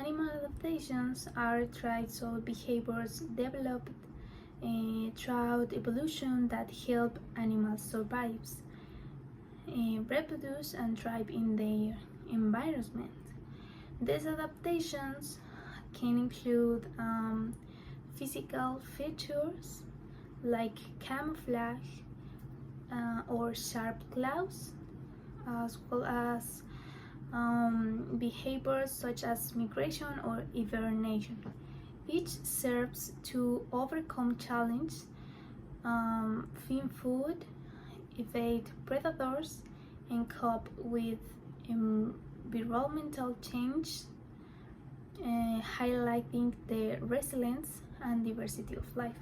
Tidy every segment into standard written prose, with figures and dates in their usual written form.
Animal adaptations are traits or behaviors developed throughout evolution that help animals survive, reproduce, and thrive in their environment. These adaptations can include physical features like camouflage or sharp claws, as well as behaviors such as migration or hibernation. Each serves to overcome challenge, find food, evade predators, and cope with environmental change, highlighting the resilience and diversity of life.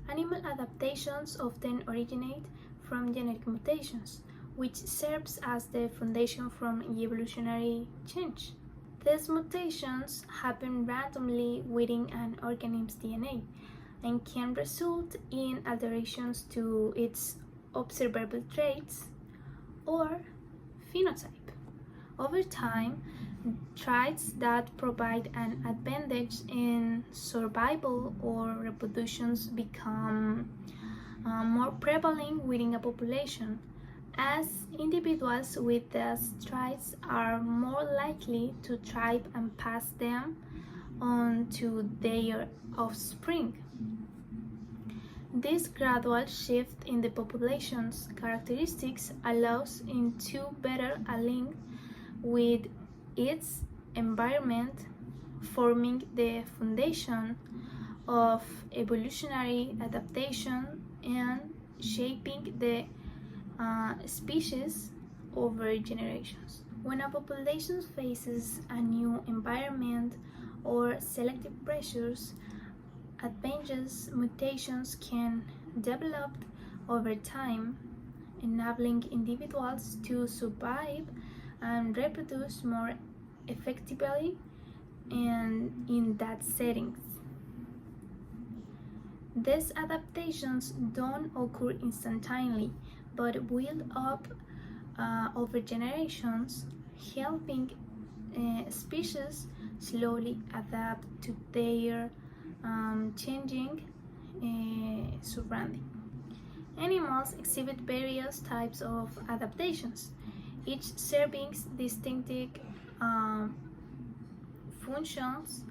Animal adaptations often originate from genetic mutations, which serves as the foundation for evolutionary change. These mutations happen randomly within an organism's DNA and can result in alterations to its observable traits or phenotype. Over time, traits that provide an advantage in survival or reproduction become more prevalent within a population, as individuals with these traits are more likely to thrive and pass them on to their offspring. This gradual shift in the population's characteristics allows it to better align with its environment, forming the foundation of evolutionary adaptation and shaping the species over generations. When a population faces a new environment or selective pressures, advantageous mutations can develop over time, enabling individuals to survive and reproduce more effectively and in that settings. These adaptations don't occur instantaneously but build up over generations, helping species slowly adapt to their changing surrounding. Animals exhibit various types of adaptations, each serving distinctive functions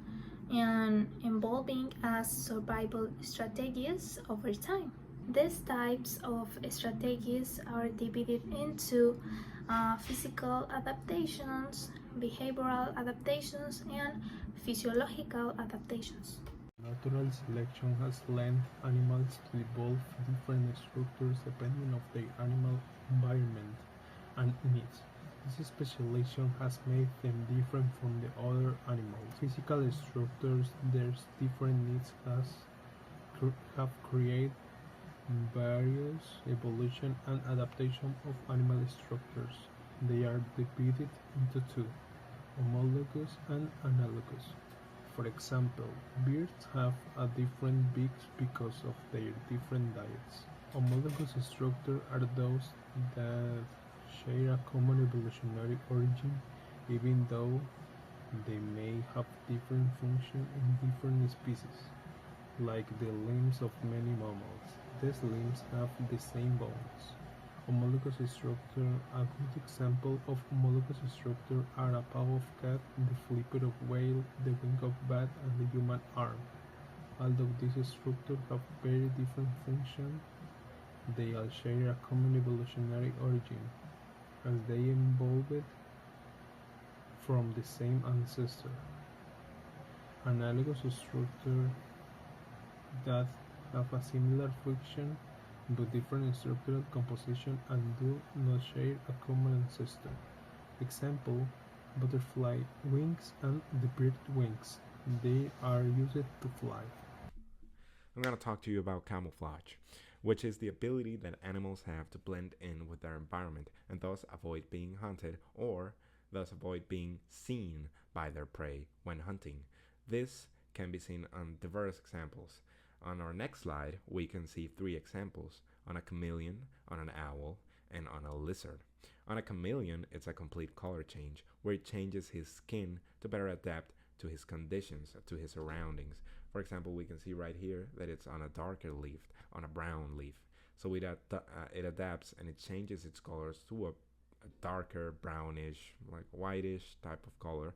and evolving as survival strategies over time. These types of strategies are divided into physical adaptations, behavioral adaptations, and physiological adaptations. Natural selection has led animals to evolve different structures depending on their animal environment and needs. This specialization has made them different from the other animals. Physical structures, their different needs have created various evolution and adaptation of animal structures. They are divided into two, homologous and analogous. For example, birds have a different beaks because of their different diets. Homologous structures are those that share a common evolutionary origin, even though they may have different functions in different species, like the limbs of many mammals. These limbs have the same bones. Homologous structure. A good example of homologous structure are a paw of cat, the flipper of whale, the wing of bat, and the human arm. Although these structures have very different functions, they all share a common evolutionary origin, as they evolved from the same ancestor. Analogous structures that have a similar function but different structural composition and do not share a common ancestor. Example, butterfly wings and the bird wings. They are used to fly. I'm going to talk to you about camouflage, which is the ability that animals have to blend in with their environment and thus avoid being hunted or thus avoid being seen by their prey when hunting. This can be seen on diverse examples. On our next slide, we can see 3 examples on a chameleon, on an owl, and on a lizard. On a chameleon, it's a complete color change where it changes his skin to better adapt to his conditions, to his surroundings. For example, we can see right here that it's on a darker leaf, on a brown leaf. So it adapts and it changes its colors to a darker brownish, like whitish type of color,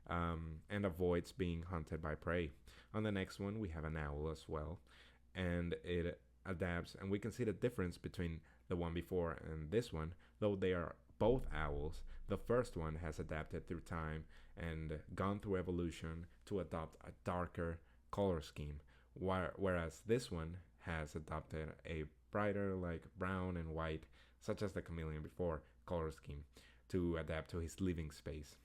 and avoids being hunted by prey. On the next one, we have an owl as well, and it adapts, and we can see the difference between the one before and this one. Though they are both owls, the first one has adapted through time and gone through evolution to adopt a darker color scheme, whereas this one has adopted a brighter, like brown and white, such as the chameleon before, color scheme to adapt to his living space.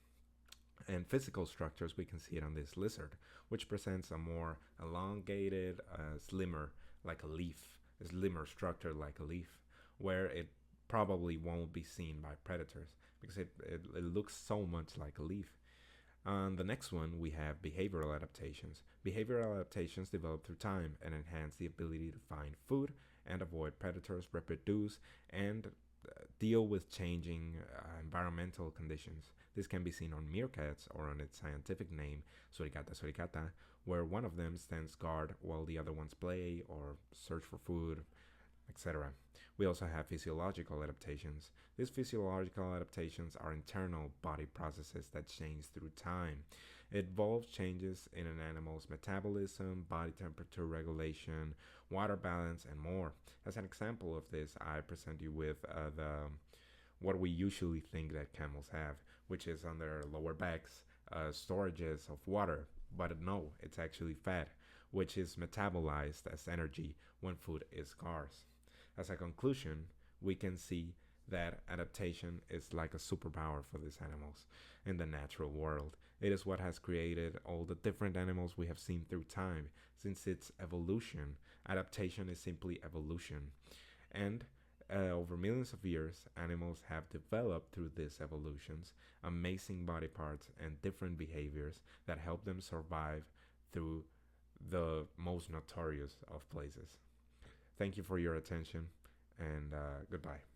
And physical structures, we can see it on this lizard, which presents a more elongated, slimmer, like a leaf, a slimmer structure like a leaf, where it probably won't be seen by predators because it looks so much like a leaf. On the next one, we have behavioral adaptations. Behavioral adaptations develop through time and enhance the ability to find food and avoid predators, reproduce, and deal with changing environmental conditions. This can be seen on meerkats or on its scientific name, suricata suricata, where one of them stands guard while the other ones play or search for food, etc. We also have physiological adaptations. These physiological adaptations are internal body processes that change through time. It involves changes in an animal's metabolism, body temperature regulation, water balance, and more. As an example of this, I present you with the what we usually think that camels have, which is on their lower backs, storages of water. But no, it's actually fat, which is metabolized as energy when food is scarce. As a conclusion, we can see that adaptation is like a superpower for these animals in the natural world. It is what has created all the different animals we have seen through time. Since its evolution, adaptation is simply evolution. And over millions of years, animals have developed through these evolutions amazing body parts and different behaviors that help them survive through the most notorious of places. Thank you for your attention, and goodbye.